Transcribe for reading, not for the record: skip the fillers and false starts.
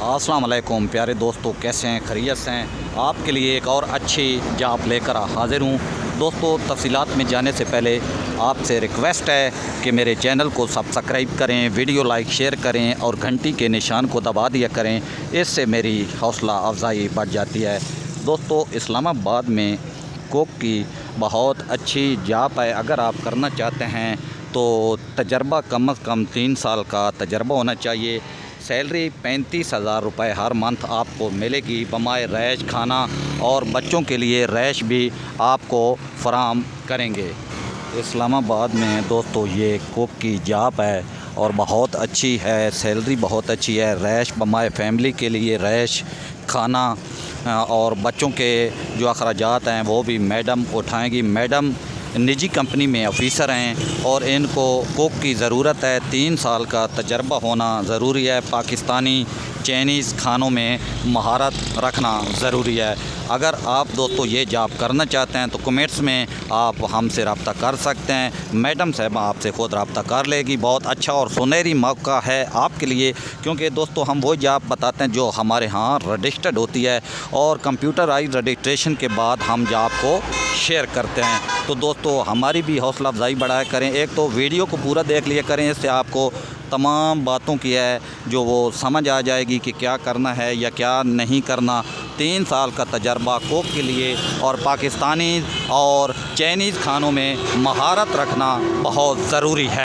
अस्सलाम वालेकुम प्यारे दोस्तों, कैसे हैं? खैरियत से हैं? आपके लिए एक और अच्छी जॉब लेकर हाज़िर हूँ। दोस्तों, तफसीलात में जाने से पहले आपसे रिक्वेस्ट है कि मेरे चैनल को सब्सक्राइब करें, वीडियो लाइक शेयर करें और घंटी के निशान को दबा दिया करें। इससे मेरी हौसला अफजाई बढ़ जाती है। दोस्तों, इस्लामाबाद में कुक की बहुत अच्छी जॉब है। अगर आप करना चाहते हैं तो तजर्बा कम अज़ कम 3 साल का तजर्बा होना चाहिए। सैलरी 35,000 रुपये हर मंथ आपको मिलेगी। बमाए रैश खाना और बच्चों के लिए रैश भी आपको फराहम करेंगे। इस्लामाबाद में दोस्तों ये कुक की जॉब है और बहुत अच्छी है, सैलरी बहुत अच्छी है। रैश बमाए फैमिली के लिए रैश खाना और बच्चों के जो अखराजात हैं वो भी मैडम उठाएंगी। मैडम निजी कंपनी में ऑफ़िसर हैं और इनको कुक की ज़रूरत है। 3 साल का तजर्बा होना ज़रूरी है। पाकिस्तानी चाइनीज़ खानों में महारत रखना ज़रूरी है। अगर आप दोस्तों ये जॉब करना चाहते हैं तो कमेंट्स में आप हमसे रब्ता कर सकते हैं। मैडम साहब आपसे ख़ुद रब्ता कर लेगी। बहुत अच्छा और सुनहरी मौका है आपके लिए, क्योंकि दोस्तों हम वो जॉब बताते हैं जो हमारे यहाँ रजिस्टर्ड होती है और कंप्यूटराइज रजिस्ट्रेशन के बाद हम जॉब को शेयर करते हैं। तो दोस्तों हमारी भी हौसला अफजाई बढ़ाया करें। एक तो वीडियो को पूरा देख लिया करें, इससे आपको तमाम बातों की है जो वो समझ आ जाएगी कि क्या करना है या क्या नहीं करना। 3 साल का तजर्बा कुक के लिए और पाकिस्तानी और चाइनीज़ खानों में महारत रखना बहुत ज़रूरी है।